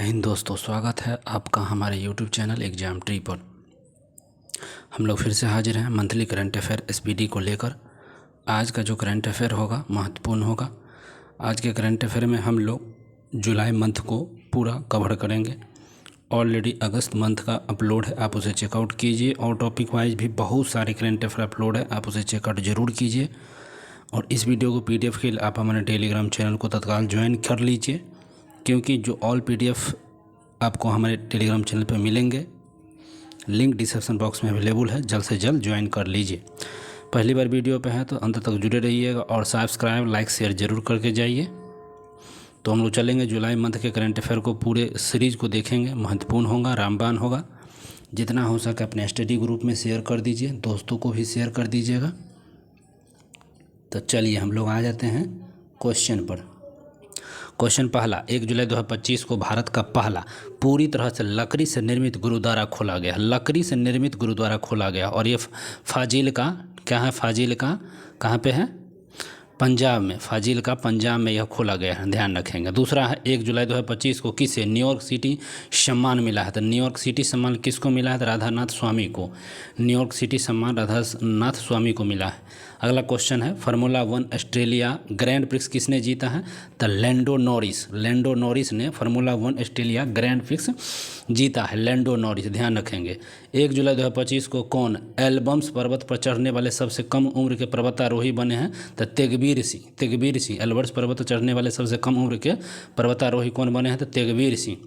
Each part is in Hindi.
हिंद दोस्तों, स्वागत है आपका हमारे YouTube चैनल एग्जाम ट्री पर। हम लोग फिर से हाजिर हैं मंथली करंट अफेयर एसपीडी को लेकर। आज का जो करंट अफेयर होगा महत्वपूर्ण होगा। आज के करंट अफेयर में हम लोग जुलाई मंथ को पूरा कवर करेंगे। ऑलरेडी अगस्त मंथ का अपलोड है, आप उसे चेकआउट कीजिए। और टॉपिक वाइज भी बहुत सारे करंट अफेयर अपलोड है, आप उसे चेकआउट ज़रूर कीजिए। और इस वीडियो को PDF के लिए आप हमारे टेलीग्राम चैनल को तत्काल ज्वाइन कर लीजिए, क्योंकि जो ऑल PDF आपको हमारे टेलीग्राम चैनल पर मिलेंगे। लिंक डिस्क्रिप्शन बॉक्स में अवेलेबल है, जल्द से जल्द ज्वाइन कर लीजिए। पहली बार वीडियो पे है तो अंत तक जुड़े रहिएगा और सब्सक्राइब लाइक शेयर ज़रूर करके जाइए। तो हम लोग चलेंगे जुलाई मंथ के करंट अफेयर को, पूरे सीरीज़ को देखेंगे। महत्वपूर्ण होगा, रामबान होगा। जितना हो सके अपने स्टडी ग्रुप में शेयर कर दीजिए, दोस्तों को भी शेयर कर दीजिएगा। तो चलिए हम लोग आ जाते हैं क्वेश्चन पर। क्वेश्चन पहला, 1 जुलाई 2025 को भारत का पहला पूरी तरह से लकड़ी से निर्मित गुरुद्वारा खोला गया। लकड़ी से निर्मित गुरुद्वारा खोला गया और ये फाजिल्का क्या है? फाजिल्का कहाँ पे है? पंजाब में। फाजिल्का पंजाब में यह खोला गया है, ध्यान रखेंगे। दूसरा है, 1 जुलाई 2025 को किसे न्यूयॉर्क सिटी सम्मान मिला है? तो न्यूयॉर्क सिटी सम्मान किसको मिला है? तो राधानाथ स्वामी को। न्यूयॉर्क सिटी सम्मान राधानाथ स्वामी को मिला है। अगला क्वेश्चन है, फार्मूला 1 ऑस्ट्रेलिया ग्रैंड प्रिक्स किसने जीता है? तो लैंडो नॉरिस। लैंडो नॉरिस ने फार्मूला 1 ऑस्ट्रेलिया ग्रैंड प्रिक्स जीता है, लैंडो नॉरिस, ध्यान रखेंगे। 1 जुलाई 2025 को कौन एल्बम्स पर्वत पर चढ़ने वाले सबसे कम उम्र के पर्वतारोही बने हैं? तो तेगबीर सिंह। तेगबीर सिंह एल्बर्ट्स पर्वत पर चढ़ने वाले सबसे कम उम्र के पर्वतारोही कौन बने हैं? तो तेगबीर सिंह।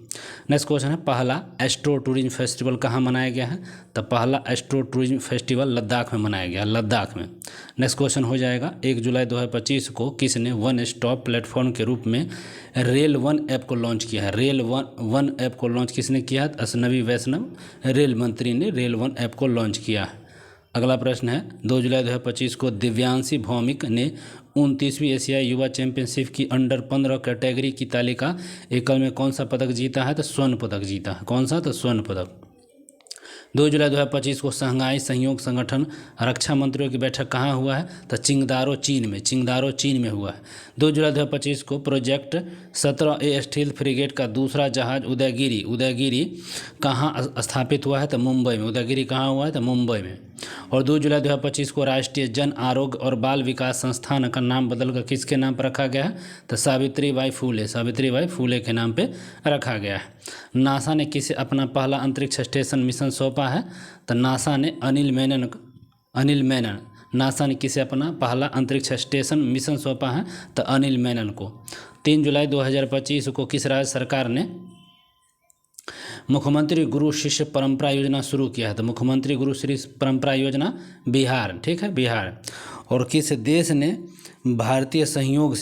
नेक्स्ट क्वेश्चन है, पहला एस्ट्रो टूरिज्म फेस्टिवल कहाँ मनाया गया है? तो पहला एस्ट्रो टूरिज्म फेस्टिवल लद्दाख में मनाया गया, लद्दाख में। नेक्स्ट क्वेश्चन हो जाएगा, 1 जुलाई 2025 को किसने वन स्टॉप प्लेटफॉर्म के रूप में रेल वन ऐप को लॉन्च किया है? रेल वन ऐप को लॉन्च किसने किया है? अश्विनी वैष्णव रेल मंत्री ने रेल वन ऐप को लॉन्च किया है। अगला प्रश्न है, 2 जुलाई 2025 को दिव्यांशी भौमिक ने 29वीं एशियाई युवा चैंपियनशिप की अंडर 15 कैटेगरी की तालिका एकल में कौन सा पदक जीता है? तो स्वर्ण पदक जीता है। कौन सा? तो स्वर्ण पदक। 2 जुलाई 2025 को शंघाई सहयोग संगठन रक्षा मंत्रियों की बैठक कहाँ हुआ है? तो चिंगदारो चीन में। चिंगदारो चीन में हुआ है। 2 जुलाई 2025 को प्रोजेक्ट 17A स्टील फ्रिगेट का दूसरा जहाज उदयगिरी कहाँ स्थापित हुआ है? तो मुंबई में। उदयगिरी कहाँ हुआ है? तो मुंबई में। और 2 जुलाई 2025 को राष्ट्रीय जन आरोग्य और बाल विकास संस्थान का नाम बदलकर किसके नाम पर रखा गया है? तो सावित्रीबाई फूले के नाम पे रखा गया है। नासा ने किसे अपना पहला अंतरिक्ष स्टेशन मिशन सौंपा है? तो नासा ने अनिल मेनन। नासा ने किसे अपना पहला अंतरिक्ष स्टेशन मिशन सौंपा है? तो अनिल मेनन को। 3 जुलाई 2025 को किस राज्य सरकार ने मुख्यमंत्री गुरु शिष्य परंपरा योजना शुरू किया है? तो मुख्यमंत्री गुरु शिष्य परंपरा योजना बिहार, ठीक है, बिहार। और किस देश ने भारतीय सहयोग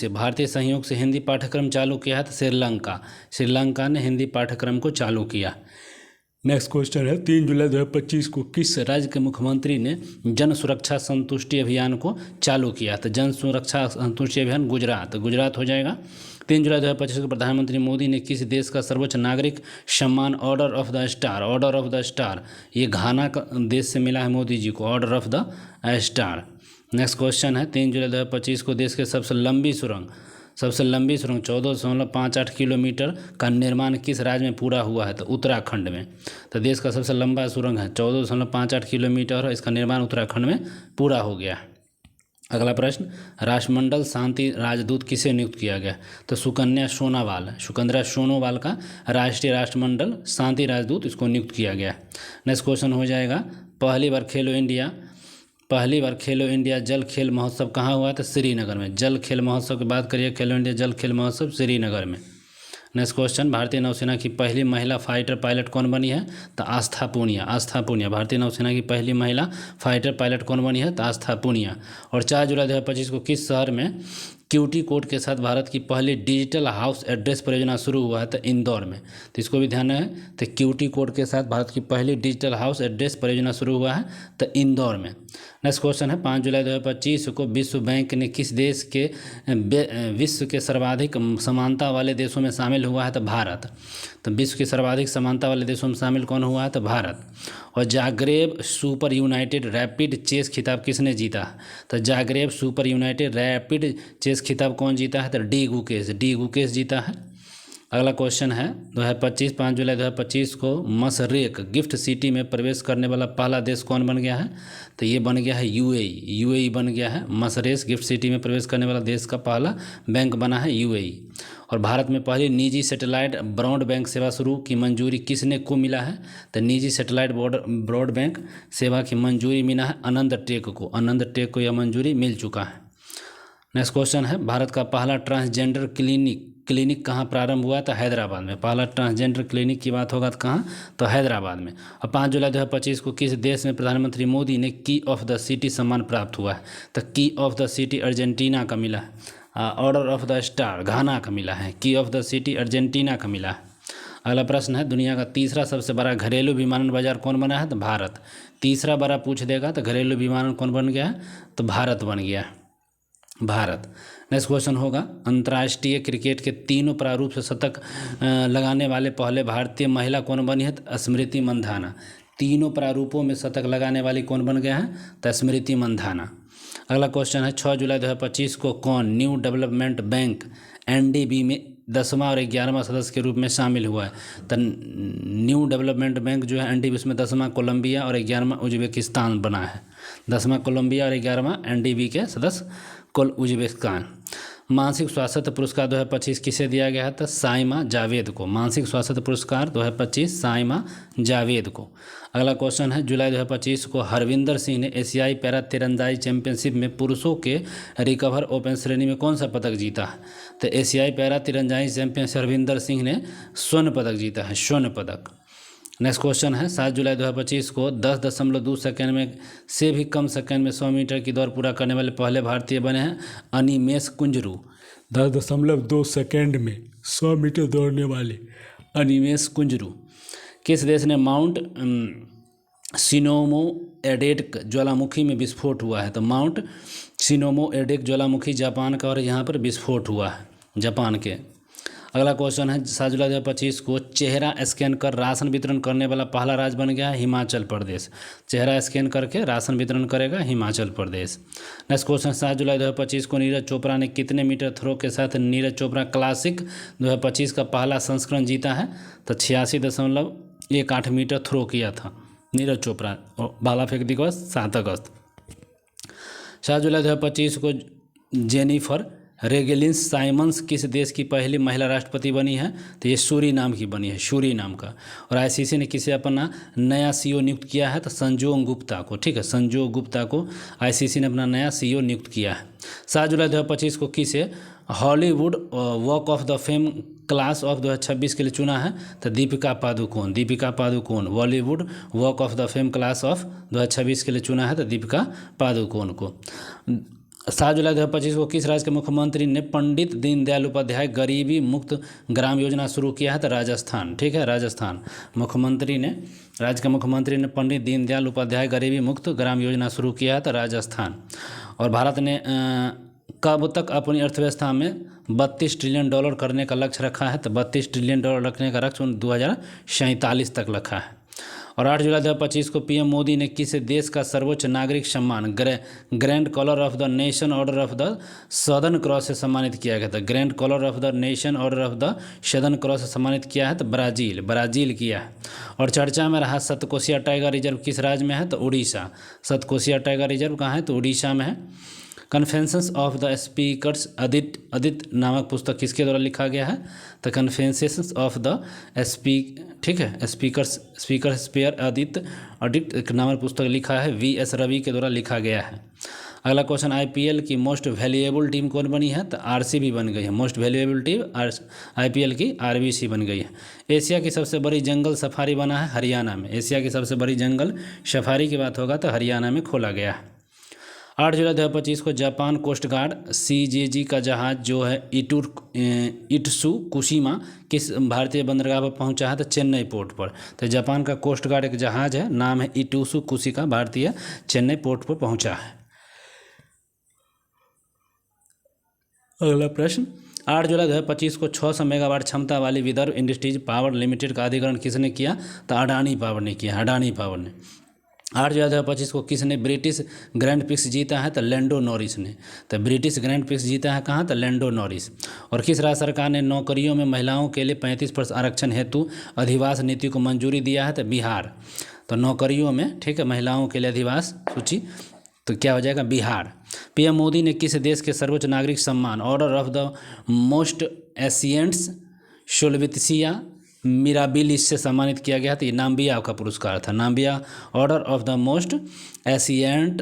से हिंदी पाठ्यक्रम चालू किया है? तो श्रीलंका ने हिंदी पाठ्यक्रम को चालू किया। नेक्स्ट क्वेश्चन है, 3 जुलाई 2025 को किस राज्य के मुख्यमंत्री ने जन सुरक्षा संतुष्टि अभियान को चालू किया? तो जन सुरक्षा संतुष्टि अभियान गुजरात हो जाएगा। 3 जुलाई 2025 को प्रधानमंत्री मोदी ने किस देश का सर्वोच्च नागरिक सम्मान ऑर्डर ऑफ द स्टार, ये घाना का देश से मिला है मोदी जी को, order of the star. Next question है, 3 जुलाई 2025 को देश के सबसे लंबी सुरंग 14.58 किलोमीटर का निर्माण किस राज्य में पूरा हुआ है? तो उत्तराखंड में। तो देश का सबसे लंबा सुरंग है 14.58 किलोमीटर और इसका निर्माण उत्तराखंड में पूरा हो गया है। अगला प्रश्न, राष्ट्रमंडल शांति राजदूत किसे नियुक्त किया गया? तो सुकन्या सोनोवाल का राष्ट्रीय राष्ट्रमंडल शांति राजदूत इसको नियुक्त किया गया। नेक्स्ट क्वेश्चन हो जाएगा, पहली बार खेलो इंडिया जल खेल महोत्सव कहाँ हुआ? तो श्रीनगर में। जल खेल महोत्सव की बात करिए, खेलो इंडिया जल खेल महोत्सव श्रीनगर में। नेक्स्ट क्वेश्चन, भारतीय नौसेना की पहली महिला फाइटर पायलट कौन बनी है? तो आस्था पूनिया। भारतीय नौसेना की पहली महिला फाइटर पायलट कौन बनी है? तो आस्था पूनिया। और 4 जुलाई 2025 को किस शहर में क्यूटी कोड के साथ भारत की पहली डिजिटल हाउस एड्रेस परियोजना शुरू हुआ है? तो इंदौर में। तो इसको भी ध्यान है, तो क्यूटी कोड के साथ भारत की पहली डिजिटल हाउस एड्रेस परियोजना शुरू हुआ है तो इंदौर में। नेक्स्ट क्वेश्चन है, 5 जुलाई 2025 को विश्व बैंक ने किस देश के विश्व के सर्वाधिक समानता वाले देशों में शामिल हुआ है? तो भारत। तो विश्व के सर्वाधिक समानता वाले देशों में शामिल कौन हुआ है? तो भारत। और Zagreb super united rapid chess खिताब किसने जीता? तो Zagreb super united rapid chess खिताब कौन जीता है? तो डी गुकेश जीता है। अगला क्वेश्चन है 2025 5 जुलाई 2025 को मशरेक गिफ्ट सिटी में प्रवेश करने वाला पहला देश कौन बन गया है? तो ये बन गया है यूएई। यूएई बन गया है। मशरेक गिफ्ट सिटी में प्रवेश करने वाला देश का पहला बैंक बना है यूएई। और भारत में पहली निजी सैटेलाइट ब्रॉडबैंड सेवा शुरू की मंजूरी किसने को मिला है? तो निजी सैटेलाइट ब्रॉडबैंड सेवा की मंजूरी मिला है आनंद टेक को। आनंद टेक को यह मंजूरी मिल चुका है। नेक्स्ट क्वेश्चन है भारत का पहला ट्रांसजेंडर क्लिनिक कहाँ प्रारंभ हुआ? तो हैदराबाद में। पहला ट्रांसजेंडर क्लिनिक की बात होगा तो कहाँ? तो हैदराबाद में। और 5 जुलाई 2025 को किस देश में प्रधानमंत्री मोदी ने की ऑफ द सिटी सम्मान प्राप्त हुआ है? तो की ऑफ द सिटी अर्जेंटीना का मिला है। ऑर्डर ऑफ द स्टार घाना का मिला है। की ऑफ द सिटी अर्जेंटीना का मिला है। अगला प्रश्न है दुनिया का तीसरा सबसे बड़ा घरेलू विमानन बाजार कौन बना है? तो भारत। तीसरा बड़ा पूछ देगा तो घरेलू विमानन कौन बन गया है? तो भारत बन गया है। भारत। नेक्स्ट क्वेश्चन होगा अंतर्राष्ट्रीय क्रिकेट के तीनों प्रारूप से शतक लगाने वाले पहले भारतीय महिला कौन बनी है? तो स्मृति मंधाना। तीनों प्रारूपों में शतक लगाने वाली कौन बन गया है? तो स्मृति मंधाना। अगला क्वेश्चन है 6 जुलाई 2025 को कौन न्यू डेवलपमेंट बैंक एनडीबी में 10वां और 11वां सदस्य के रूप में शामिल हुआ है? तो न्यू डेवलपमेंट बैंक जो है एनडीबी उसमें 10वां कोलंबिया और 11वां उज्बेकिस्तान बना है। 10वां कोलंबिया और 11वां एनडीबी के सदस्य कुल उज्बेकिस्तान। मानसिक स्वास्थ्य पुरस्कार 2025 किसे दिया गया है? तो साइमा जावेद को। मानसिक स्वास्थ्य पुरस्कार 2025 साइमा जावेद को। अगला क्वेश्चन है जुलाई 2025 को हरविंदर सिंह ने एशियाई पैरा तीरंदाजी चैंपियनशिप में पुरुषों के रिकवर ओपन श्रेणी में कौन सा पदक जीता है? तो एशियाई पैरा तीरंदाजी चैंपियनशिप हरविंदर सिंह ने स्वर्ण पदक जीता है। स्वर्ण पदक। नेक्स्ट क्वेश्चन है 7 जुलाई 2025 को 10.2 सेकेंड में से भी कम सेकेंड में 100 मीटर की दौड़ पूरा करने वाले पहले भारतीय बने हैं अनिमेष कुंजरू। 10.2 सेकेंड में 100 मीटर दौड़ने वाले अनिमेष कुंजरू। किस देश ने माउंट सिनोमो एडेक ज्वालामुखी में विस्फोट हुआ है? तो माउंट सिनोमो एडेक ज्वालामुखी जापान का और यहाँ पर विस्फोट हुआ है जापान के। अगला क्वेश्चन है 7 जुलाई 2025 को चेहरा स्कैन कर राशन वितरण करने वाला पहला राज्य बन गया है हिमाचल प्रदेश। चेहरा स्कैन करके राशन वितरण करेगा हिमाचल प्रदेश। नेक्स्ट क्वेश्चन 7 जुलाई 2025 को नीरज चोपड़ा ने कितने मीटर थ्रो के साथ नीरज चोपड़ा क्लासिक 2025 का पहला संस्करण जीता है? तो 86.18 मीटर थ्रो किया था नीरज चोपड़ा। और भाला फेंक दिवस 7 अगस्त। 7 जुलाई 2025 को जेनिफर रेगेलिंस साइमंस किस देश की पहली महिला राष्ट्रपति बनी है? तो ये सूरीनाम की बनी है, सूरीनाम का। और आईसीसी ने किसे अपना नया सीईओ नियुक्त किया है? तो संजोग गुप्ता को। ठीक है, संजोग गुप्ता को आईसीसी ने अपना नया सीईओ नियुक्त किया है। 7 जुलाई 2025 को किसे Hollywood walk of the fame class of 2026 के लिए चुना है? तो Deepika Padukone. Deepika Padukone Bollywood walk of the fame class of 2026 के लिए चुना है तो दीपिका पादुकोण को। 7 जुलाई 2025 को किस राज्य के मुख्यमंत्री ने पंडित दीनदयाल उपाध्याय गरीबी मुक्त ग्राम योजना शुरू किया है? तो राजस्थान। ठीक है, राजस्थान। राज्य के मुख्यमंत्री ने पंडित दीनदयाल उपाध्याय गरीबी मुक्त ग्राम योजना शुरू किया है तो राजस्थान। और भारत ने कब तक अपनी अर्थव्यवस्था में $32 ट्रिलियन करने का लक्ष्य रखा है? तो $32 ट्रिलियन रखने का लक्ष्य 2047 तक रखा है। और 8 जुलाई 2025 को पीएम मोदी ने किस देश का सर्वोच्च नागरिक सम्मान grand collar of the nation order of the southern cross से सम्मानित किया गया था? Grand collar of the nation order of the southern cross से सम्मानित किया है तो ब्राज़ील किया है। और चर्चा में रहा सतकोसिया टाइगर रिजर्व किस राज्य में है? तो उड़ीसा। सतकोसिया टाइगर रिजर्व कहाँ है? तो उड़ीसा में है। कन्फेशंस ऑफ द स्पीकर्स अदित नामक पुस्तक किसके द्वारा लिखा गया है? तो कन्फेशंस ऑफ द स्पीकर स्पेयर अदित नामक पुस्तक लिखा है VS रवि के द्वारा लिखा गया है। अगला क्वेश्चन IPL की मोस्ट वैल्यूएबल टीम कौन बनी है? तो RCB बन गई है। मोस्ट वैल्यूएबल टीम IPL की RBC बन गई है। एशिया की सबसे बड़ी जंगल सफारी बना है हरियाणा में। एशिया की सबसे बड़ी जंगल सफारी की बात होगा तो हरियाणा में खोला गया है। 8 जुलाई 2025 को जापान कोस्ट गार्ड CJG का जहाज़ जो है इट्सु कुशिमा किस भारतीय बंदरगाह पर पहुंचा है? तो चेन्नई पोर्ट पर। तो जापान का कोस्ट गार्ड एक जहाज़ है, नाम है इटुसु कुशिका, भारतीय चेन्नई पोर्ट पर पहुंचा है। अगला प्रश्न 8 जुलाई 2025 को 600 मेगावाट क्षमता वाली विदर्भ इंडस्ट्रीज पावर लिमिटेड का अधिग्रहण किसने किया? तो अडानी पावर ने किया। अडानी पावर ने। 8 जुलाई 2025 को किसने ब्रिटिश ग्रैंड प्रिक्स जीता है? तो लैंडो नॉरिस ने। तो ब्रिटिश ग्रैंड प्रिक्स जीता है कहाँ? तो लैंडो नॉरिस। और किस राज्य सरकार ने नौकरियों में महिलाओं के लिए 35% आरक्षण हेतु अधिवास नीति को मंजूरी दिया है? तो बिहार। तो नौकरियों में, ठीक है, महिलाओं के लिए अधिवास सूची, तो क्या हो जाएगा? बिहार। पीएम मोदी ने किस देश के सर्वोच्च नागरिक सम्मान Order of the Most Ancients Welwitschia Mirabilis से सम्मानित किया गया? तो ये नाम्बिया का पुरस्कार था। Namibia Order of the Most Ancient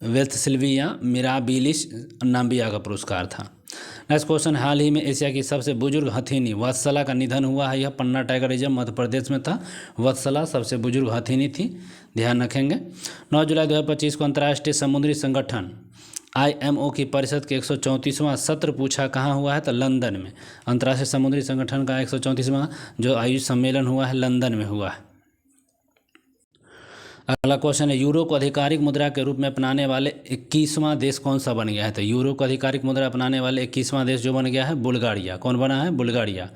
Welwitschia Mirabilis Namibia का पुरस्कार था। नेक्स्ट क्वेश्चन, हाल ही में एशिया की सबसे बुजुर्ग हथिनी वत्सला का निधन हुआ है। यह पन्ना टाइगर रिजर्व मध्य प्रदेश में था। वत्सला सबसे बुजुर्ग हथिनी थी, ध्यान रखेंगे। 9 जुलाई 2025 को अंतर्राष्ट्रीय समुद्री संगठन IMO की परिषद के 134वां सत्र पूछा कहाँ हुआ है? तो लंदन में। अंतर्राष्ट्रीय समुद्री संगठन का 134वां जो आयुष सम्मेलन हुआ है, लंदन में हुआ है। अगला क्वेश्चन है, यूरो को आधिकारिक मुद्रा के रूप में अपनाने वाले 21वां देश कौन सा बन गया है? तो यूरो को आधिकारिक मुद्रा अपनाने वाले 21वां देश जो बन गया है, बुल्गारिया। कौन बना है? बुल्गारिया।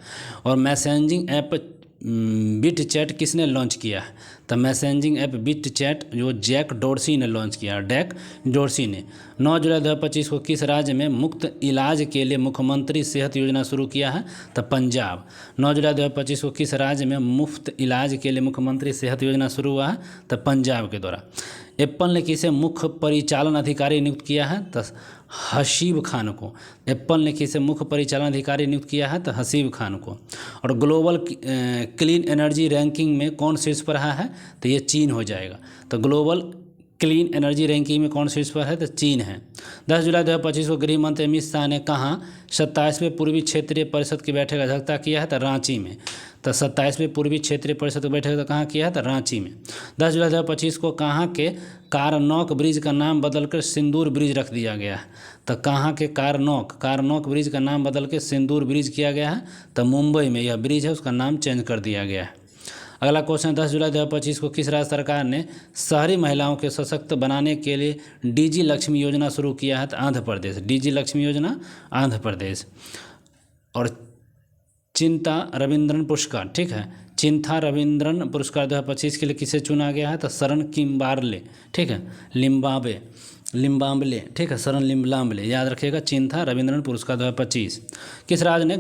और मैसेजिंग ऐप बिट चैट किसने लॉन्च किया है? तो मैसेजिंग ऐप बिट चैट जो जैक डोर्सी ने लॉन्च किया, जैक डोर्सी ने। 9 जुलाई 2025 को किस राज्य में मुफ्त इलाज के लिए मुख्यमंत्री सेहत योजना शुरू किया है? तो पंजाब। 9 जुलाई 2025 को किस राज्य में मुफ्त इलाज के लिए मुख्यमंत्री सेहत योजना शुरू हुआ है? तो पंजाब के द्वारा। एप्पल ने किसे मुख्य परिचालन अधिकारी नियुक्त किया है? तो हसीब खान को। एप्पल ने किसे मुख्य परिचालन अधिकारी नियुक्त किया है? तो हसीब खान को। और ग्लोबल क्लीन एनर्जी रैंकिंग में कौन शीर्ष पर है? तो ये चीन हो जाएगा। तो ग्लोबल क्लीन एनर्जी रैंकिंग में कौन शीर्ष पर है? तो चीन है। 10 जुलाई 2025 को गृह मंत्री अमित शाह ने कहाँ 27वें पूर्वी क्षेत्रीय परिषद की बैठक की अध्यक्षता किया है? तो रांची में। तो 27वें पूर्वी क्षेत्रीय परिषद की बैठक कहाँ किया है? तो रांची में। 10 जुलाई 2025 को कहाँ के कारनौक ब्रिज का नाम बदलकर सिंदूर ब्रिज रख दिया गया है? तो कहाँ के कारनौक ब्रिज का नाम बदल के सिंदूर ब्रिज किया गया है? तो मुंबई में यह ब्रिज है, उसका नाम चेंज कर दिया गया है। अगला क्वेश्चन, 10 जुलाई 2025 को किस राज्य सरकार ने शहरी महिलाओं के सशक्त बनाने के लिए डीजी लक्ष्मी योजना शुरू किया है? तो आंध्र प्रदेश। डीजी लक्ष्मी योजना आंध्र प्रदेश। और चिंता रविंद्रन पुरस्कार, ठीक है, चिंता रविंद्रन पुरस्कार 2025 के लिए किसे चुना गया है? तो शरण किम्बार्ले, ठीक है, लिम्बाम्बले, ठीक है, शरण लिम्बाम्बले, याद रखिएगा। चिंता रविंद्रन पुरस्कार 2025। किस राज्य ने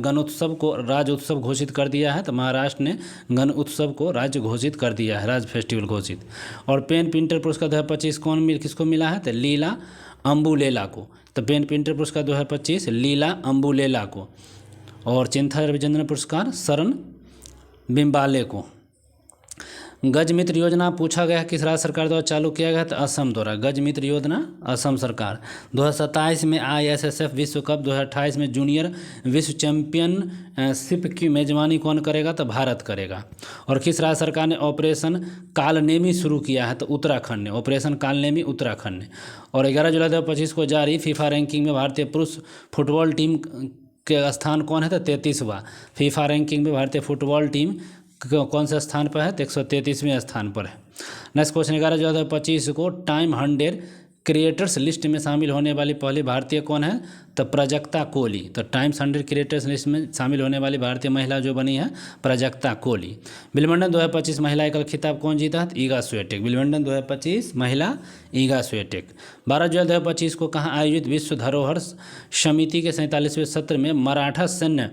गणोत्सव को राज्य उत्सव घोषित कर दिया है? तो महाराष्ट्र ने गण उत्सव को राज्य घोषित कर दिया है, राज्य फेस्टिवल घोषित। और पेन प्रिंटर पुरस्कार 2025 किसको मिला है? तो लीला अम्बुलेला को। तो पेन प्रिंटर पुरस्कार 2025 लीला अम्बुलेला को। और चिंता रविचंद्रन पुरस्कार शरण बिम्बाले को। गज मित्र योजना पूछा गया किस राज्य सरकार द्वारा चालू किया गया? तो असम द्वारा। गज मित्र योजना असम सरकार। 2027 में ISSF विश्व कप, 2028 में जूनियर विश्व चैंपियनशिप की मेजबानी कौन करेगा? तो भारत करेगा। और किस राज्य सरकार ने ऑपरेशन कालनेमी शुरू किया है? तो उत्तराखंड ने। ऑपरेशन कालनेमी उत्तराखंड ने। और 11 जुलाई 2025 को जारी फीफा रैंकिंग में भारतीय पुरुष फुटबॉल टीम के स्थान कौन है? तो 33वां। फीफा रैंकिंग में भारतीय फुटबॉल टीम कौन से स्थान पर है? तो 133वें स्थान पर है। नेक्स्ट क्वेश्चन, 11 जुलाई 2025 को टाइम 100 क्रिएटर्स लिस्ट में शामिल होने वाली पहली भारतीय कौन है? तो प्राजक्ता कोली। तो टाइम्स 100 क्रिएटर्स लिस्ट में शामिल होने वाली भारतीय महिला जो बनी है, प्राजक्ता कोली। विंबलडन 2025 महिला एकल खिताब कौन जीता है? Iga Swiatek. विंबलडन 2025 महिला ईगा स्वियाटेक। 12 जुलाई 2025 को कहाँ आयोजित विश्व धरोहर समिति के 47वें सत्र में मराठा सैन्य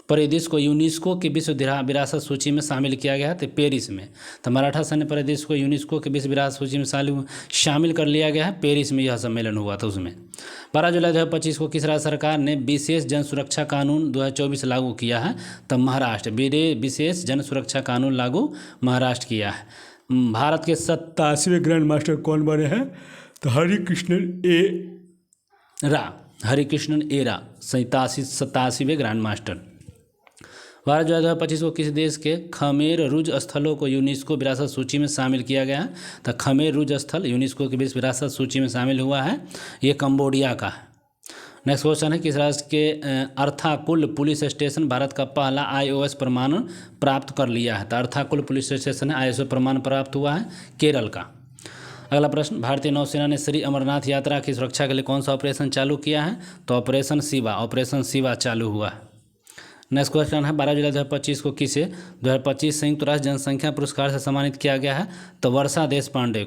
परिदृश्य को यूनेस्को की विश्व विरासत सूची में शामिल किया गया है? तो पेरिस में। तो मराठा सैन्य परिदृश्य को यूनेस्को की विश्व विरासत सूची में शामिल कर लिया गया है, पेरिस में यह सम्मेलन हुआ था उसमें। 12 जुलाई 2025 को किस राज्य सरकार ने विशेष जन सुरक्षा कानून 2024 लागू किया है? तो महाराष्ट्र। विशेष जन सुरक्षा कानून लागू महाराष्ट्र किया है। भारत के 87वें ग्रैंड मास्टर कौन बने हैं? तो हरिकृष्णन एरा 87वें ग्रैंड मास्टर। 12 जुलाई 2025 को किस देश के खमेर रुज स्थलों को यूनेस्को विरासत सूची में शामिल किया गया है? तो खमेर रुज स्थल यूनेस्को की विश्व विरासत सूची में शामिल हुआ है, ये कंबोडिया का है। नेक्स्ट क्वेश्चन है, किस राज्य के अर्थाकुल पुलिस स्टेशन भारत का पहला IOS प्रमाण प्राप्त कर लिया है? तो अर्थाकुल पुलिस स्टेशन है, IOS प्रमाण प्राप्त हुआ है, केरल का। अगला प्रश्न, भारतीय नौसेना ने श्री अमरनाथ यात्रा की सुरक्षा के लिए कौन सा ऑपरेशन चालू किया है? तो ऑपरेशन शिवा चालू हुआ है। नेक्स्ट क्वेश्चन है 12 जुलाई 2025 को किसे 2025 संयुक्त राष्ट्र जनसंख्या पुरस्कार से सम्मानित किया गया है? तो वर्षा देशपांडे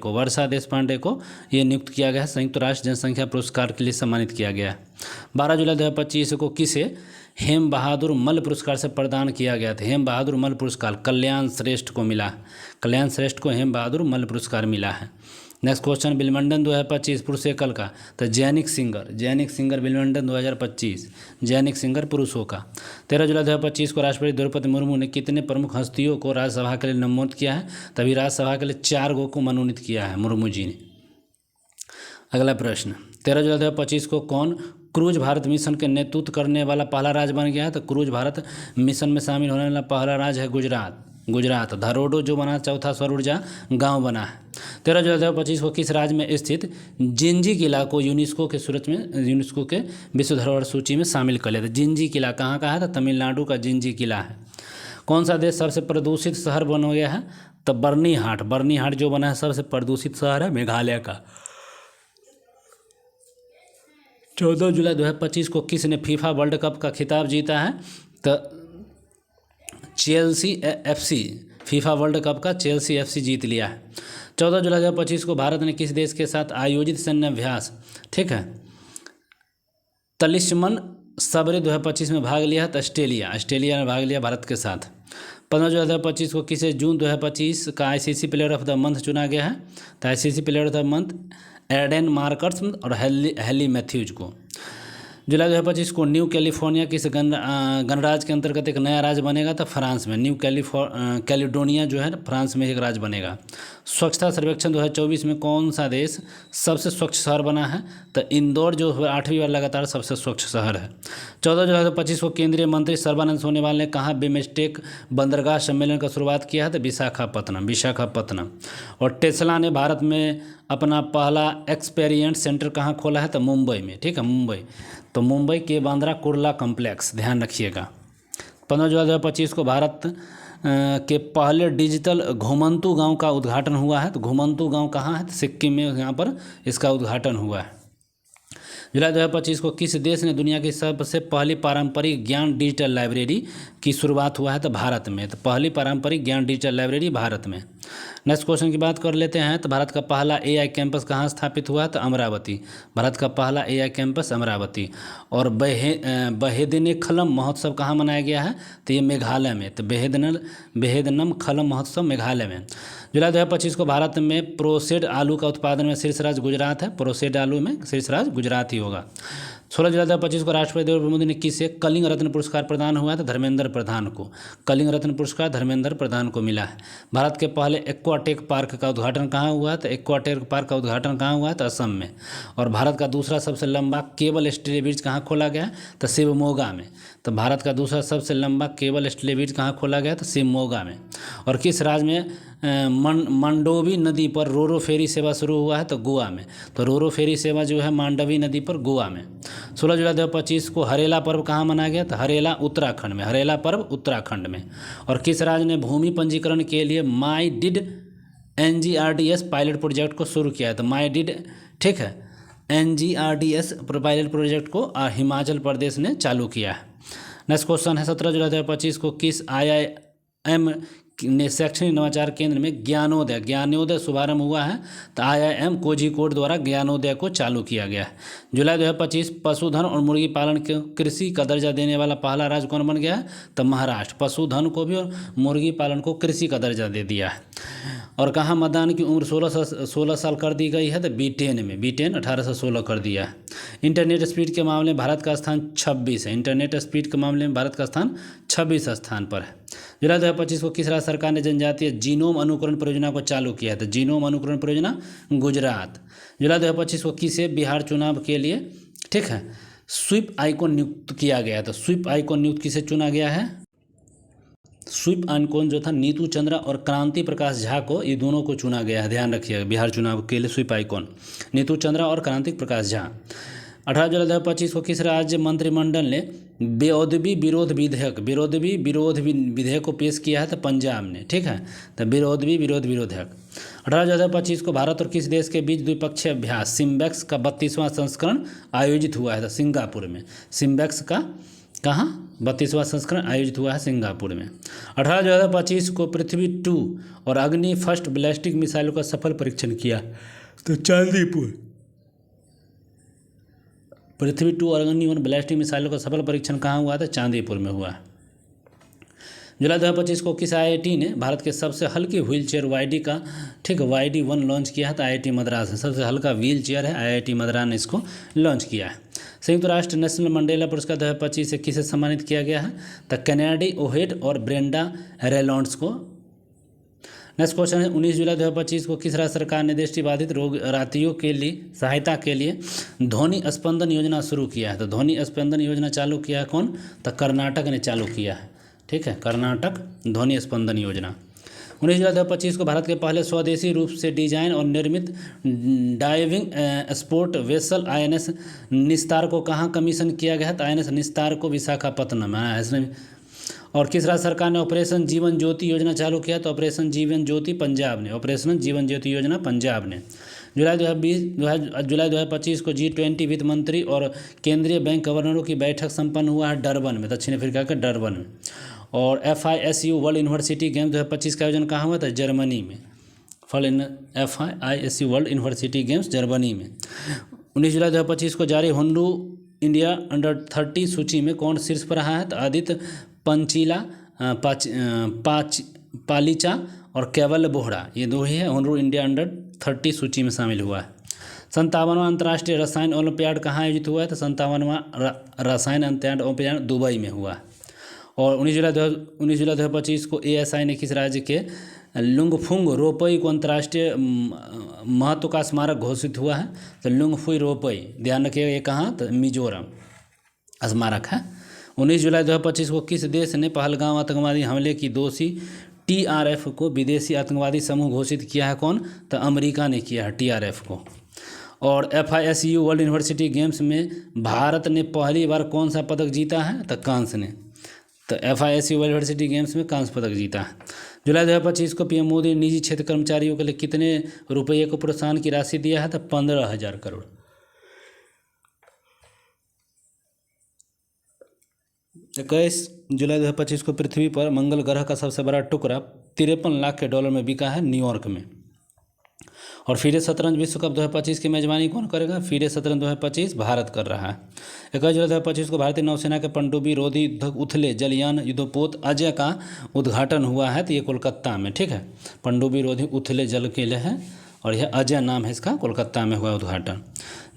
को ये नियुक्त किया गया है, संयुक्त राष्ट्र जनसंख्या पुरस्कार के लिए सम्मानित किया गया है। 12 जुलाई 2025 को किसे हेम बहादुर मल्ल पुरस्कार से प्रदान किया गया था? हेम बहादुर मल्ल पुरस्कार कल्याण श्रेष्ठ को मिला है। कल्याण श्रेष्ठ को हेम बहादुर मल्ल पुरस्कार मिला है। नेक्स्ट क्वेश्चन विल्मंडन 2025 पुरुष एकल का, तो जैनिक सिंगर विल्मंडन 2025 जैनिक सिंगर पुरुषों का। 13 जुलाई 2025 को राष्ट्रपति द्रौपदी मुर्मू ने कितने प्रमुख हस्तियों को राज्यसभा के लिए नामित किया है? तभी राज्यसभा के लिए 4 को मनोनीत किया है मुर्मू जी ने। अगला प्रश्न 13 जुलाई 2025 को कौन क्रूज भारत मिशन के नेतृत्व करने वाला पहला राज्य बन गया है? तो क्रूज भारत मिशन में शामिल होने वाला पहला राज्य है गुजरात। धरोडो जो बना चौथा सौर ऊर्जा गाँव बना है। 13 जुलाई 2025 को किस राज्य में स्थित जिंजी किला को यूनेस्को के विश्व धरोहर सूची में शामिल कर लिया था? जिंजी किला कहाँ का है? तो तमिलनाडु का जिंजी किला है। कौन सा देश सबसे प्रदूषित शहर बन गया है? तो बर्नीहाट जो बना है सबसे प्रदूषित शहर है मेघालय का। 14 जुलाई 2025 को किसने फीफा वर्ल्ड कप का खिताब जीता है? तो Chelsea FC FIFA world cup का चेल्सी FC जीत लिया है। 14 जुलाई 2025 को भारत ने किस देश के साथ आयोजित सैन्य अभ्यास तलिस्मन सबरे 2025 में भाग लिया? तो ऑस्ट्रेलिया ने भाग लिया भारत के साथ। 15 जुलाई 2025 को किसे जून 2025 का ICC player of the month चुना गया है? तो ICC player of the month Aiden Markram और हेली मैथ्यूज को। जुलाई 2025 को न्यू कैलिफोर्निया किस गणराज्य के अंतर्गत एक नया राज्य बनेगा? तो फ्रांस में न्यू कैलिडोनिया जो है फ्रांस में एक राज्य बनेगा। स्वच्छता सर्वेक्षण 2024 में कौन सा देश सबसे स्वच्छ शहर बना है? तो इंदौर जो 8वीं बार लगातार सबसे स्वच्छ शहर है। 14 जुलाई 2025 को केंद्रीय मंत्री सर्बानंद सोनोवाल ने कहाँ बिमस्टेक बंदरगाह सम्मेलन का शुरुआत किया है? तो विशाखापत्तनम। और टेस्ला ने भारत में अपना पहला एक्सपेरिएंस सेंटर कहाँ खोला है? तो मुंबई में। मुंबई तो मुंबई के बांद्रा कुर्ला कॉम्प्लेक्स, ध्यान रखिएगा। 15 जुलाई 2025 को भारत के पहले डिजिटल घुमंतू गांव का उद्घाटन हुआ है। तो घुमंतू गांव कहाँ है? तो सिक्किम में, यहाँ पर इसका उद्घाटन हुआ है। जुलाई 2025 को किस देश ने दुनिया की सबसे पहली पारंपरिक ज्ञान डिजिटल लाइब्रेरी की शुरुआत हुआ है? तो भारत में। तो पहली पारंपरिक ज्ञान डिजिटल लाइब्रेरी भारत में। नेक्स्ट क्वेश्चन की बात कर लेते हैं। तो भारत का पहला AI कैंपस कहाँ स्थापित हुआ? तो अमरावती। भारत का पहला AI कैंपस अमरावती। और बेहेदनेखलम महोत्सव कहाँ मनाया गया है? तो ये मेघालय में। तो बेहेदनम खलम महोत्सव मेघालय में। जुलाई 2025 को भारत में प्रोसेस्ड आलू का उत्पादन में शीर्ष राज्य गुजरात है। प्रोसेस्ड आलू में शीर्ष राज्य गुजरात ही होगा। 16 जुलाई 2025 को राष्ट्रपति द्रौपदी मुर्मू ने किसे कलिंग रत्न पुरस्कार प्रदान हुआ है? तो धर्मेंद्र प्रधान को। कलिंग रत्न पुरस्कार धर्मेंद्र प्रधान को मिला है। भारत के पहले एक्वाटेक पार्क का उद्घाटन कहाँ हुआ है? तो एक्वाटेक पार्क का उद्घाटन कहाँ हुआ है? तो असम में। और भारत का दूसरा सबसे लंबा केबल स्टील ब्रिज कहाँ खोला गया? तो शिवमोगा में। तो भारत का दूसरा सबसे लंबा केबल स्टील ब्रिज कहाँ खोला गया? तो शिवमोगा में। और किस राज्य में मंडोवी नदी पर रोरो फेरी सेवा शुरू हुआ है? तो गोवा में। तो रोरो फेरी सेवा जो है मांडवी नदी पर गोवा में। 16 जुलाई 2025 को हरेला पर्व कहाँ मनाया गया? तो हरेला पर्व उत्तराखंड में। और किस राज्य ने भूमि पंजीकरण के लिए माई डिड NGRDS पायलट प्रोजेक्ट को शुरू किया है? तो माई डिड NGRDS पायलट प्रोजेक्ट को हिमाचल प्रदेश ने चालू किया है। नेक्स्ट क्वेश्चन है 17 जुलाई 2025 को किस IIM ने शैक्षणिक नवाचार केंद्र में ज्ञानोदय शुभारंभ हुआ है? तो IIM कोझिकोड द्वारा ज्ञानोदय को चालू किया गया है। जुलाई 2025 पशुधन और मुर्गी पालन को कृषि का दर्जा देने वाला पहला राज्य कौन बन गया है? तो महाराष्ट्र। पशुधन को भी और मुर्गी पालन को कृषि का दर्जा दे दिया है। और कहाँ मतदान की उम्र 16 साल कर दी गई है? तो ब्रिटेन में। ब्रिटेन 1816 कर दिया है। इंटरनेट स्पीड के मामले में भारत का स्थान 26 है। इंटरनेट स्पीड के मामले में भारत का स्थान 26 स्थान पर है। जुलाई 2025 को किस राज्य सरकार ने जनजातीय जीनोम अनुकरण परियोजना को चालू किया है? तो जीनोम अनुकरण परियोजना गुजरात। जुलाई 2025 को किसे बिहार चुनाव के लिए स्वीप आइकॉन नियुक्त किया गया? तो स्वीप आइकॉन नियुक्त किसे चुना गया है? स्वीप आइकॉन जो था नीतू चंद्रा और क्रांति प्रकाश झा को, ये दोनों को चुना गया है। ध्यान रखिएगा, बिहार चुनाव के लिए स्वीप आइकॉन नीतू चंद्रा और क्रांति प्रकाश झा। 18 जुलाई 2025 को किस राज्य मंत्रिमंडल ने बेअदबी विरोध विधेयक को पेश किया है? तो पंजाब ने। तो बेअदबी विरोध विधेयक। 18 जुलाई 2025 को भारत और किस देश के बीच द्विपक्षीय अभ्यास सिम्बेक्स का 32वां संस्करण आयोजित हुआ है? तो सिंगापुर में। सिम्बेक्स का कहाँ? 32वां संस्करण आयोजित हुआ है सिंगापुर में। 18/2025 को पृथ्वी 2 और अग्नि फर्स्ट बैलिस्टिक मिसाइलों का सफल परीक्षण किया, तो चांदीपुर। पृथ्वी 2 और अग्नि 1 बैलिस्टिक मिसाइलों का सफल परीक्षण कहाँ हुआ था? चांदीपुर में हुआ। जुलाई 2025 को किस आईआईटी ने भारत के सबसे हल्के व्हील चेयर वाईडी का YD1 लॉन्च किया है? तो आईआईटी मद्रास है। सबसे हल्का व्हील चेयर है, आईआईटी मद्रास ने इसको लॉन्च किया है। संयुक्त राष्ट्र नेशनल मंडेला पुरस्कार 2025 से किसे सम्मानित किया गया है? तो कैनेडी ओहेड और ब्रेंडा रेनॉल्ड्स को। नेक्स्ट क्वेश्चन है 19 जुलाई 2025 को किस राज्य सरकार ने दृष्टिबाधित रोग रातियों के लिए सहायता के लिए ध्वनि स्पंदन योजना शुरू किया है? तो ध्वनि स्पंदन योजना चालू किया है कौन? तो कर्नाटक ने चालू किया है। ठीक है, कर्नाटक ध्वनि स्पंदन योजना। 19 जुलाई 2025 को भारत के पहले स्वदेशी रूप से डिजाइन और निर्मित डाइविंग स्पोर्ट वेसल INS निस्तार को कहाँ कमीशन किया गया है? तो INS निस्तार को विशाखापत्तनम है। और किस राज्य सरकार ने ऑपरेशन जीवन ज्योति योजना चालू किया? तो ऑपरेशन जीवन ज्योति पंजाब ने। ऑपरेशन जीवन ज्योति योजना पंजाब ने। जुलाई 2025 को G20 वित्त मंत्री और केंद्रीय बैंक गवर्नरों की बैठक संपन्न हुआ है डरबन में, दक्षिण अफ्रीका के डरबन में। और FISU वर्ल्ड यूनिवर्सिटी गेम्स 2025 का आयोजन कहाँ हुआ था? जर्मनी में। FISU world university games Germany में। 19 जुलाई 2025 को जारी हुन्नू इंडिया अंडर 30 सूची में कौन शीर्ष पर रहा है? तो आदित्य पंचीला पालीचा और केवल बोहरा, ये दो ही है हुन्नू इंडिया अंडर 30 सूची में शामिल हुआ है। 57वां अंतर्राष्ट्रीय रसायन ओलंपियाड कहाँ आयोजित हुआ है? तो 57वां रसायन अंतर्राष्ट्रीय ओलंपियाड दुबई में हुआ है। और 19 जुलाई 2025 को ASI ने किस राज्य के लुंगफुंग रोपई को अंतर्राष्ट्रीय महत्व का स्मारक घोषित हुआ है? तो लुंगफुई रोपई, ध्यान रखिएगा, ये कहाँ? तो मिजोरम स्मारक है। 19 जुलाई 2025 को किस देश ने पहलगाम आतंकवादी हमले की दोषी TRF को विदेशी आतंकवादी समूह घोषित किया है? कौन? तो अमेरिका ने किया है TRF को। और FISU वर्ल्ड यूनिवर्सिटी गेम्स में भारत ने पहली बार कौन सा पदक जीता है? तो कांस्य ने। तो FISU वर्ल्ड यूनिवर्सिटी गेम्स में कांस्य पदक जीता है। जुलाई 2025 को PM मोदी निजी क्षेत्र कर्मचारियों के लिए कितने रुपये को प्रोत्साहन की राशि दिया है? तो 15,000 करोड़। 21 जुलाई 2025 को पृथ्वी पर मंगल ग्रह का सबसे बड़ा टुकड़ा 53 लाख के डॉलर में बिका है न्यूयॉर्क में। और FIDE शतरंज विश्व कप 2025 की मेजबानी कौन करेगा? FIDE शतरंज 2025 भारत कर रहा है। 21 जुलाई 2025 को भारतीय नौसेना के पनडुब्बी रोधी उथले जलयान युद्धपोत अजय का उद्घाटन हुआ है, तो ये कोलकाता में। ठीक है, पनडुब्बी रोधी उथले जल के लिए है और यह अजय नाम है इसका, कोलकाता में हुआ उद्घाटन।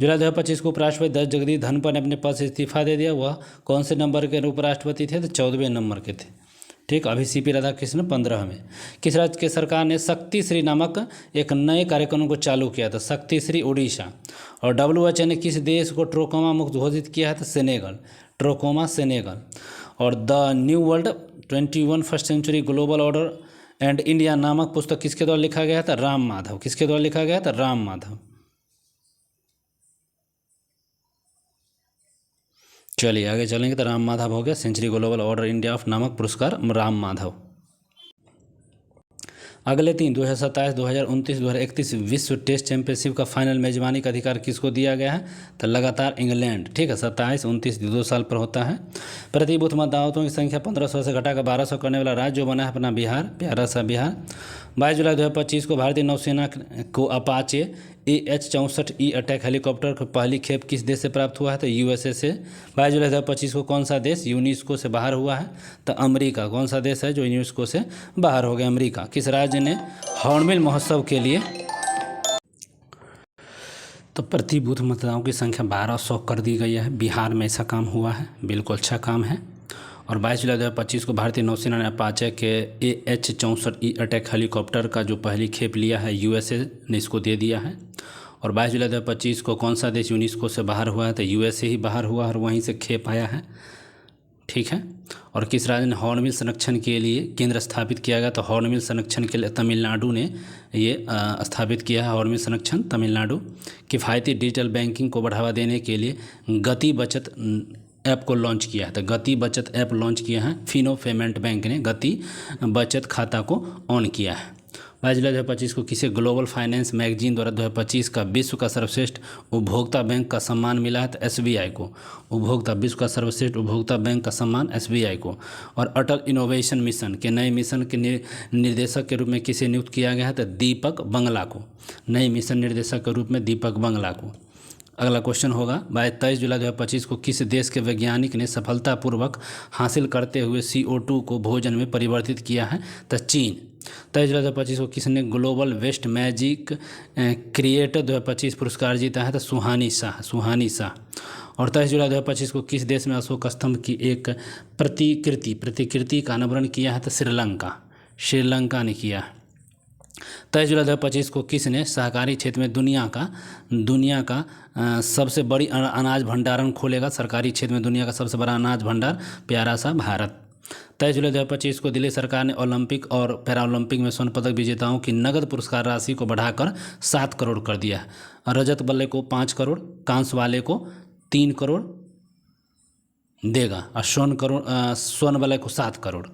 जुलाई 2025 को उपराष्ट्रपति जगदीप धनखड़ ने अपने पद से इस्तीफा दे दिया। वह कौन से नंबर के उपराष्ट्रपति थे? तो 14वें नंबर के थे। ठीक, अभी CP राधाकृष्णन 15वें। किस राज्य के सरकार ने शक्ति श्री नामक एक नए कार्यक्रम को चालू किया था? शक्ति श्री उड़ीसा। और WHO ने किस देश को ट्रोकोमा मुक्त घोषित किया है? तो सेनेगल, ट्रोकोमा सेनेगल। और the new world 21 first century global order and India नामक पुस्तक किसके द्वारा लिखा गया था? राम माधव। किसके द्वारा लिखा गया था? राम माधव। चलिए आगे चलेंगे, तो राम माधव हो गया। Century global order India of नामक पुरस्कार राम माधव। अगले 2027, 2029, 2031 विश्व टेस्ट चैंपियनशिप का फाइनल मेजबानी का अधिकार किसको दिया गया है? तो लगातार इंग्लैंड। ठीक है, 27, 29, 2 साल पर होता है। प्रति बूथ मतदाताओं की संख्या 1500 से घटाकर 1200 करने वाला राज्य जो बना है अपना बिहार, प्यारा सा बिहार। 22 जुलाई 2025 को भारतीय नौसेना को अपाचे AH-64E अटैक हेलीकॉप्टर को पहली खेप किस देश से प्राप्त हुआ है? तो USA से। 22 जुलाई 2025 को कौन सा देश यूनेस्को से बाहर हुआ है? तो अमेरिका। कौन सा देश है जो यूनेस्को से बाहर हो गया? अमेरिका। किस राज्य ने हॉर्नबिल महोत्सव के लिए? तो प्रति बूथ मतदाताओं की संख्या 1200 कर दी गई है। बिहार में ऐसा काम हुआ है, बिल्कुल अच्छा काम है। और 22 जुलाई 2025 को भारतीय नौसेना ने अपाचे के AH-64E अटैक हेलीकॉप्टर का जो पहली खेप लिया है USA ने इसको दे दिया है। और 22 जुलाई 2025 को कौन सा देश यूनेस्को से बाहर हुआ है? तो USA ही बाहर हुआ और वहीं से खेप आया है। ठीक है, और किस राज्य ने हॉर्नबिल संरक्षण के लिए केंद्र स्थापित किया गया? तो हॉर्नबिल संरक्षण के लिए तमिलनाडु ने ये स्थापित किया है। हॉर्नबिल संरक्षण तमिलनाडु। किफ़ायती डिजिटल बैंकिंग को बढ़ावा देने के लिए गति बचत ऐप को लॉन्च किया है। तो गति बचत ऐप लॉन्च किया है फिनो पेमेंट बैंक ने, गति बचत खाता को ऑन किया है। 22 जुलाई 2025 को किसे ग्लोबल फाइनेंस मैगजीन द्वारा 2025 का विश्व का सर्वश्रेष्ठ उपभोक्ता बैंक का सम्मान मिला है? तो SBI को। उपभोक्ता विश्व का सर्वश्रेष्ठ उपभोक्ता बैंक का सम्मान SBI को। और अटल इनोवेशन मिशन के नए मिशन के निर्देशक के रूप में किसे नियुक्त किया गया है? तो दीपक बंगला को। नए मिशन निर्देशक के रूप में दीपक बंगला को। अगला क्वेश्चन होगा 23 जुलाई 2025 को किस देश के वैज्ञानिक ने सफलतापूर्वक हासिल करते हुए CO2 को भोजन में परिवर्तित किया है? तो चीन। 23 जुलाई 2025 को किसने ग्लोबल वेस्ट मैजिक क्रिएटर 2025 पुरस्कार जीता है? तो सुहानी शाह। और 23 जुलाई 2025 को किस देश में अशोक स्तंभ की एक प्रतिकृति का अनावरण किया है? तो श्रीलंका ने किया। 23 जुलाई 2025 को किसने सहकारी क्षेत्र में दुनिया का सबसे बड़ी अनाज भंडारण खोलेगा? सरकारी क्षेत्र में दुनिया का सबसे बड़ा अनाज भंडार प्यारा सा भारत। 23 जुलाई 2025 को दिल्ली सरकार ने ओलंपिक और पैरालंपिक में स्वर्ण पदक विजेताओं की नगद पुरस्कार राशि को बढ़ाकर 7 करोड़ कर दिया है। रजत वाले को 5 करोड़, कांस्य वाले को 3 करोड़ देगा और स्वर्ण वाले को 7 करोड़।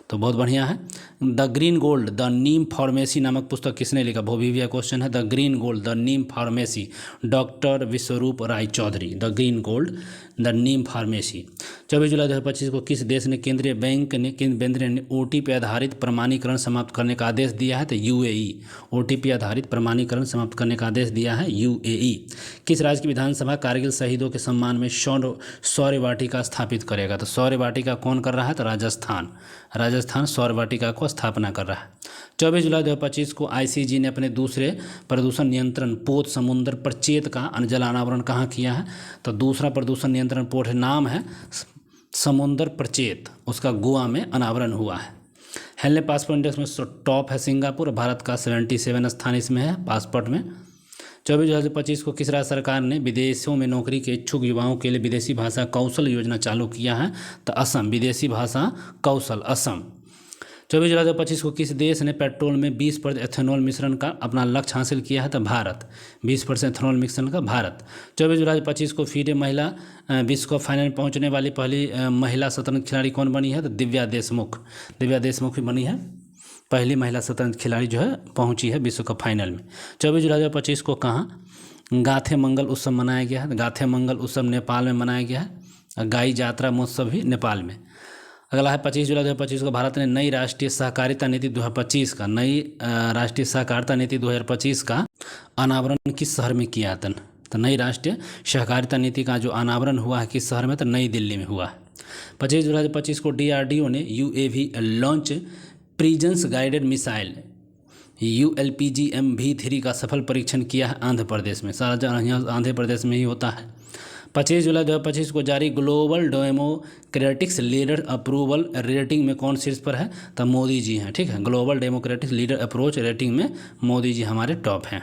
तो बहुत बढ़िया है। The green gold the neem pharmacy नामक पुस्तक किसने लिखा? वो भी क्वेश्चन है। The green gold the neem pharmacy, doctor Biswaroop Roy Chowdhury. The green gold the neem pharmacy. 24 जुलाई 2025 को किस देश ने केंद्रीय बैंक ने OTP आधारित प्रमाणीकरण समाप्त करने का आदेश दिया है? तो UAE। OTP आधारित प्रमाणीकरण समाप्त करने का आदेश दिया है UAE। किस राज्य की विधानसभा कारगिल शहीदों के सम्मान में शौर्य वाटिका स्थापित करेगा? तो शौर्य वाटिका कौन कर रहा है? तो राजस्थान शौर्य वाटिका को स्थापना कर रहा है। 24 जुलाई 2025 को ICG ने अपने दूसरे प्रदूषण नियंत्रण पोत समुद्र प्रचेत का जल अनावरण कहाँ किया है? तो दूसरा प्रदूषण नियंत्रण पोत नाम है समुद्र प्रचेत, उसका गोवा में अनावरण हुआ है। हेनले पासपोर्ट इंडेक्स में टॉप है सिंगापुर, भारत का 77 स्थान इसमें है पासपोर्ट में। 24 जुलाई 2025 को किस राज्य सरकार ने विदेशों में नौकरी के इच्छुक युवाओं के लिए विदेशी भाषा कौशल योजना चालू किया है? तो असम। विदेशी भाषा कौशल असम। 24 जुलाई 2025 को किस देश ने पेट्रोल में 20% एथेनॉल मिश्रण का अपना लक्ष्य हासिल किया है? तो भारत। 20% एथेनॉल मिश्रण का भारत। 24 जुलाई 2025 को FIDE महिला विश्व कप फाइनल में पहुंचने वाली पहली महिला शतरंज खिलाड़ी कौन बनी है? तो दिव्या देशमुख भी बनी है, पहली महिला शतरंज खिलाड़ी जो है पहुंची है विश्व कप फाइनल में। 24 जुलाई 2025 को कहाँ गाथे मंगल उत्सव मनाया गया है? गाथे मंगल उत्सव नेपाल में मनाया गया है। गाई जात्रा महोत्सव भी नेपाल में। अगला है 25 जुलाई 2025 को भारत ने नई राष्ट्रीय सहकारिता नीति 2025 का अनावरण किस शहर में किया था? तो नई राष्ट्रीय सहकारिता नीति का जो अनावरण हुआ है किस शहर में? तो नई दिल्ली में हुआ है। 25 जुलाई 2025 को DRDO ने UAV launch prisons guided missile ULPGM-V3 का सफल परीक्षण किया है आंध्र प्रदेश में। सारा यहाँ आंध्र प्रदेश में ही होता है। 25 जुलाई 2025 को जारी global democratics leader approval rating में कौन शीर्ष पर है? तो मोदी जी हैं। ठीक है, global democratics leader approach rating में मोदी जी हमारे टॉप हैं।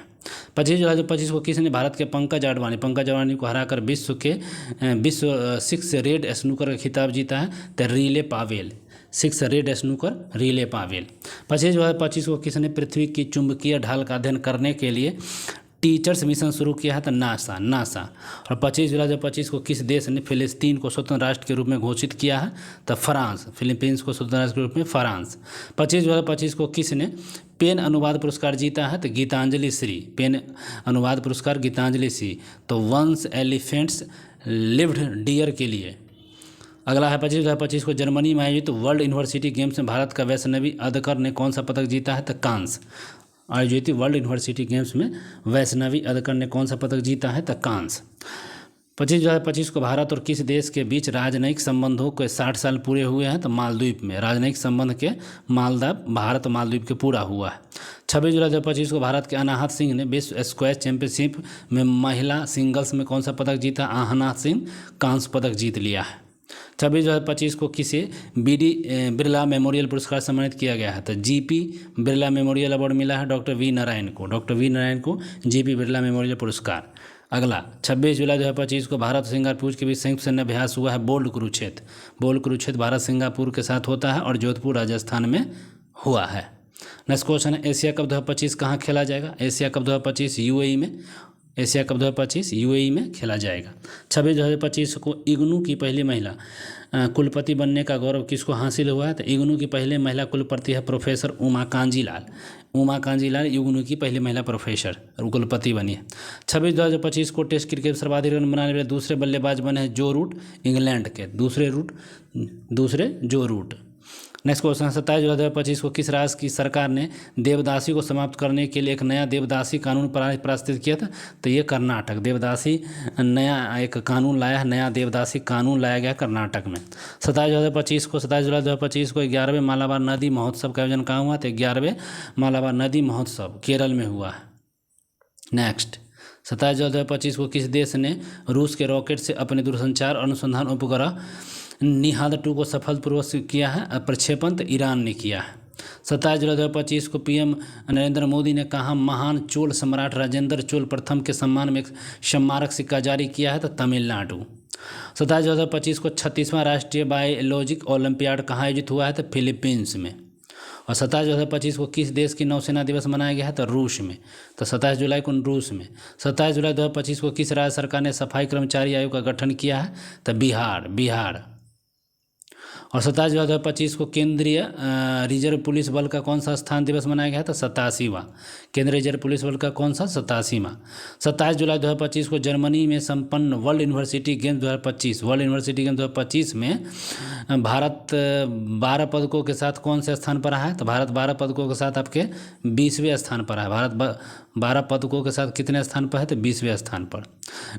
25 जुलाई 2025 को किसने भारत के पंकज अडवाणी को हराकर विश्व 6 रेड स्नूकर का खिताब जीता है? तो Riley Powell. 6 red snooker Riley Powell. 25 जुलाई 2025 को किसने पृथ्वी की चुंबकीय ढाल का अध्ययन करने के लिए टीचर्स मिशन शुरू किया है? तो नासा। और 25 जुलाई 2025 को किस देश ने फिलिस्तीन को स्वतंत्र राष्ट्र के रूप में घोषित किया है? तो फ्रांस। फिलीपींस को स्वतंत्र राष्ट्र के रूप में फ्रांस। 25 जुलाई 2025 को किसने पेन अनुवाद पुरस्कार जीता है? तो गीतांजलि श्री। पेन अनुवाद पुरस्कार गीतांजलि श्री। तो वंस एलिफेंट्स लिव्ड डियर के लिए। अगला है 25 जुलाई 2025 को जर्मनी में आयोजित वर्ल्ड यूनिवर्सिटी गेम्स में भारत का वैष्णवी अदकर ने कौन सा पदक जीता है? तो कांस्य। आयोजित वर्ल्ड यूनिवर्सिटी गेम्स में वैष्णवी अदकर ने कौन सा पदक जीता है? तो कांस्य। 25 जुलाई 2025 को भारत और किस देश के बीच राजनयिक संबंधों के 60 साल पूरे हुए हैं? तो मालदीव में। राजनयिक संबंध के भारत और मालदीव के पूरा हुआ है। 26 जुलाई 2025 को भारत के अनाहत सिंह ने विश्व स्क्वैश चैंपियनशिप में महिला सिंगल्स में कौन सा पदक जीता? अनाहत सिंह कांस्य पदक जीत लिया है। 26 जुलाई 2025 को किसे BD बिरला मेमोरियल पुरस्कार सम्मानित किया गया है? तो GP बिरला मेमोरियल अवार्ड मिला है डॉक्टर वी नारायण को GP बिरला मेमोरियल पुरस्कार। अगला 26 जुलाई 2025 को भारत और सिंगापुर के बीच संयुक्त सैन्य अभ्यास हुआ है बोल्ड कुरुक्षेत्र भारत सिंगापुर के साथ होता है और जोधपुर राजस्थान में हुआ है। नेक्स्ट क्वेश्चन है एशिया कप 2025 कहाँ खेला जाएगा? एशिया कप 2025 UAE में एशिया कप 2025 यूएई में खेला जाएगा। 26 को इग्नू की पहली महिला कुलपति बनने का गौरव किसको हासिल हुआ है? तो इग्नू की पहली महिला कुलपति है प्रोफेसर उमा कांजीलाल। उमा कांजीलाल इग्नू की पहली महिला प्रोफेसर और कुलपति बनी है। 26/2025 को टेस्ट क्रिकेट सर्वाधिक रन बनाने वाले दूसरे बल्लेबाज बने हैं जो रूट, इंग्लैंड के दूसरे जो रूट। नेक्स्ट क्वेश्चन है 27/2025 को किस राज्य की सरकार ने देवदासी को समाप्त करने के लिए एक नया देवदासी कानून प्रस्तावित किया था? तो ये कर्नाटक। देवदासी नया एक कानून लाया है, नया देवदासी कानून लाया गया कर्नाटक में। 27 जुलाई 2025 को 11वें मालाबार नदी महोत्सव का आयोजन कहाँ हुआ? तो 11वें मालाबार नदी महोत्सव केरल में हुआ है। नेक्स्ट 27 जुलाई 2025 को किस देश ने रूस के रॉकेट से अपने दूरसंचार अनुसंधान उपग्रह निहाद-2 को सफलतापूर्वक किया है प्रक्षेपण? तो ईरान ने किया है। 27 जुलाई 2025 को पीएम नरेंद्र मोदी ने कहा महान चोल सम्राट राजेंद्र चोल प्रथम के सम्मान में एक स्मारक सिक्का जारी किया है? तो तमिलनाडु। 27 जुलाई 2025 को 36वां राष्ट्रीय बायोलॉजिक ओलंपियाड कहाँ आयोजित हुआ है? तो फिलीपींस में। और 27 जुलाई 2025 को किस देश की नौसेना दिवस मनाया गया है? तो रूस में। तो 27 जुलाई को रूस में। 27 जुलाई 2025 को किस राज्य सरकार ने सफाई कर्मचारी आयोग का गठन किया है? तो बिहार। और 27 जुलाई 2025 को केंद्रीय रिजर्व पुलिस बल का कौन सा स्थान दिवस मनाया गया था? 87वां। केंद्रीय रिजर्व पुलिस बल का कौन सा? 87वां। 27 जुलाई 2025 को जर्मनी में संपन्न वर्ल्ड यूनिवर्सिटी गेम्स 2025 में भारत 12 पदकों के साथ कौन से स्थान पर रहा है? तो भारत 12 पदकों के साथ आपके 20वें स्थान पर है। भारत 12 पदकों के साथ कितने स्थान पर है? तो 20वें स्थान पर।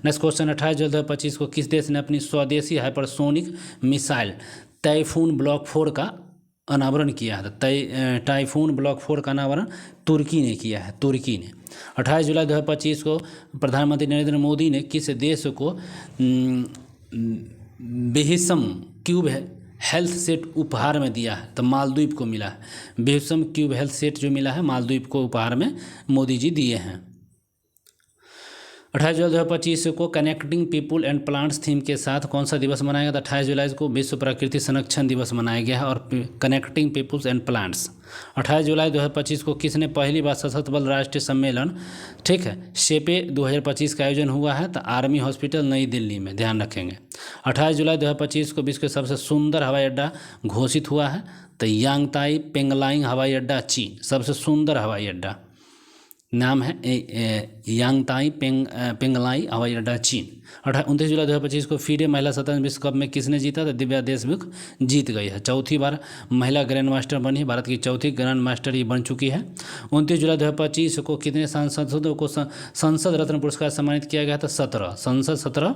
नेक्स्ट क्वेश्चन 28 जुलाई 2025 को किस देश ने अपनी स्वदेशी हाइपरसोनिक मिसाइल टाइफून ब्लॉक 4 का अनावरण किया है? टाइफून ब्लॉक 4 का अनावरण तुर्की ने किया है। 28 जुलाई 2025 को प्रधानमंत्री नरेंद्र मोदी ने किस देश को बेहिसम क्यूब हेल्थ सेट उपहार में दिया है? तो मालदीव को मिला है। बेहिसम क्यूब हेल्थ सेट जो मिला है मालदीव को उपहार में मोदी जी दिए हैं। 28 जुलाई 2025 को connecting people and plants theme के साथ कौन सा दिवस मनाया गया? 28 जुलाई को विश्व प्रकृति संरक्षण दिवस मनाया गया है और कनेक्टिंग पीपुल्स एंड प्लांट्स। 28 जुलाई 2025 को किसने पहली बार सशस्त्र बल राष्ट्रीय सम्मेलन शेपे 2025 का आयोजन हुआ है? तो आर्मी हॉस्पिटल नई दिल्ली में, ध्यान रखेंगे। 28 जुलाई 2025 को विश्व के सबसे सुंदर हवाई अड्डा घोषित हुआ है? तो यांगताई पेंगलाइंग हवाई अड्डा चीन, सबसे सुंदर हवाई अड्डा नाम है यांगताई पेंगलाई हवाई अड्डा चीन। 29 जुलाई 2025 को फीडे महिला शतरंज विश्व कप में किसने जीता? तो दिव्या देशमुख जीत गई है। चौथी बार महिला ग्रैंड मास्टर बनी है, भारत की चौथी ग्रैंड मास्टर ये बन चुकी है। 29 जुलाई 2025 को कितने सांसदों को संसद रत्न पुरस्कार सम्मानित किया गया था? 17।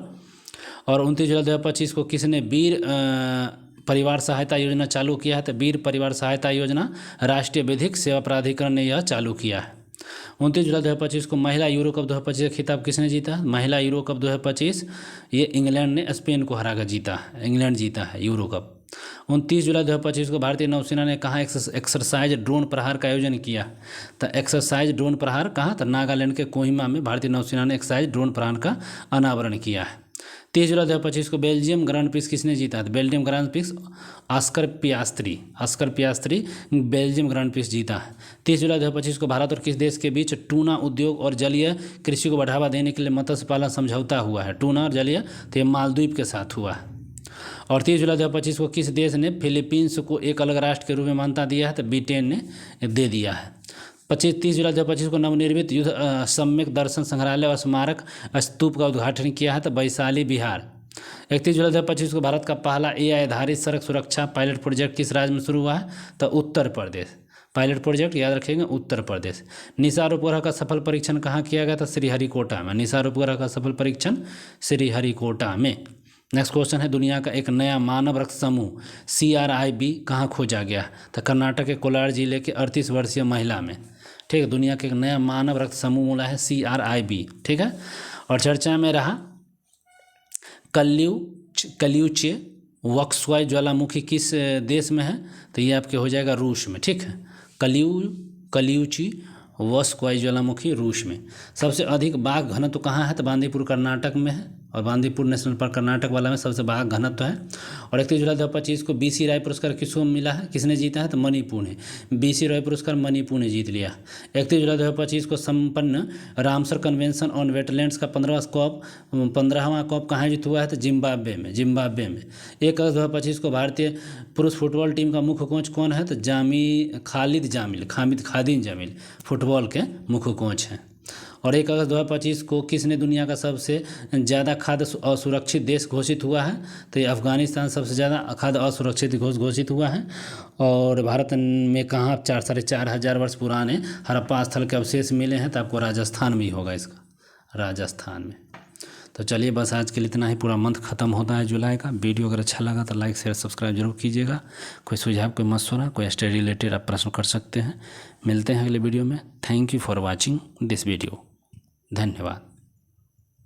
और 29 जुलाई 2025 को किसने वीर परिवार सहायता योजना चालू किया है? तो वीर परिवार सहायता योजना राष्ट्रीय विधिक सेवा प्राधिकरण ने यह चालू किया है। 29 जुलाई 2025 को महिला यूरो कप 2025 का खिताब किसने जीता? महिला यूरो कप 2025 ये इंग्लैंड ने स्पेन को हराकर जीता है। इंग्लैंड जीता है यूरो कप। 29 जुलाई 2025 को भारतीय नौसेना ने कहाँ एक्सरसाइज ड्रोन प्रहार का आयोजन किया? तो एक्सरसाइज ड्रोन प्रहार कहाँ? तो नागालैंड के कोहिमा में भारतीय नौसेना ने एक्सरसाइज ड्रोन प्रहार का अनावरण किया है। 30 जुलाई 2025 को बेल्जियम ग्रांड प्रिक्स किसने जीता? तो Belgium grand prix Oscar Piastri Belgium grand prix जीता है। 30 जुलाई 2025 को भारत और किस देश के बीच टूना उद्योग और जलीय कृषि को बढ़ावा देने के लिए मत्स्य पालन समझौता हुआ है? टूना और जलीय, तो ये मालदीव के साथ हुआ है। और 30 जुलाई 2025 को किस देश ने फिलीपींस को एक अलग राष्ट्र के रूप में मान्यता दिया है? तो ब्रिटेन ने दे दिया है। 30 जुलाई 2025 को नवनिर्मित युद्ध सम्यक दर्शन संग्रहालय और स्मारक स्तूप का उद्घाटन किया है? तो वैशाली बिहार। 31 जुलाई 2025 को भारत का पहला AI आधारित सड़क सुरक्षा पायलट प्रोजेक्ट किस राज्य में शुरू हुआ है? तो उत्तर प्रदेश। पायलट प्रोजेक्ट याद रखेंगे, उत्तर प्रदेश। निसार उपग्रह का सफल परीक्षण कहाँ किया गया था? श्रीहरिकोटा में। निसार उपग्रह का सफल परीक्षण श्रीहरिकोटा में। नेक्स्ट क्वेश्चन है दुनिया का एक नया मानव रक्त समूह CRIB कहाँ खोजा गया? तो कर्नाटक के कोलार जिले के 38 वर्षीय महिला में। ठीक है, दुनिया के एक नया मानव रक्त समूह मिला है CRIB। ठीक है, और चर्चा में रहा कल्यूचे वक्सवाई ज्वालामुखी किस देश में है? तो ये आपके हो जाएगा रूस में। ठीक है, कल्यूची वक्सवाई ज्वालामुखी रूस में। सबसे अधिक बाघ घनत्व कहाँ है? तो बांदीपुर कर्नाटक में है। और बांदीपुर नेशनल पार्क कर्नाटक वाला में सबसे बाघ घनत्व है। और 31 जुलाई 2025 को BC राय पुरस्कार किसको मिला है, किसने जीता है, तो मणिपुर ने। BC राय पुरस्कार मणिपुर ने जीत लिया। 31 जुलाई 2025 को संपन्न रामसर कन्वेंशन ऑन वेटलैंड्स का 15वां कप कहाँ जीत हुआ है, तो जिम्बाब्वे में। 1 अगस्त 2025 को भारतीय पुरुष फुटबॉल टीम का मुख्य कोच कौन है, तो खादिन जामिल फुटबॉल के मुख्य कोच हैं। और 1 अगस्त 2025 को किसने दुनिया का सबसे ज़्यादा खाद्य असुरक्षित देश घोषित हुआ है, तो ये अफगानिस्तान सबसे ज़्यादा खाद्य असुरक्षित घोषित हुआ है। और भारत में कहाँ 4,500 वर्ष पुराने हड़प्पा स्थल के अवशेष मिले हैं, तो आपको राजस्थान में ही होगा, इसका राजस्थान में। तो चलिए बस आज के लिए इतना ही। पूरा मंथ खत्म होता है जुलाई का। वीडियो अगर अच्छा लगा तो लाइक शेयर सब्सक्राइब जरूर कीजिएगा। कोई सुझाव, कोई मशवरा, कोई स्टडी रिलेटेड आप प्रश्न कर सकते हैं। मिलते हैं अगले वीडियो में। Thank you for watching this video. धन्यवाद।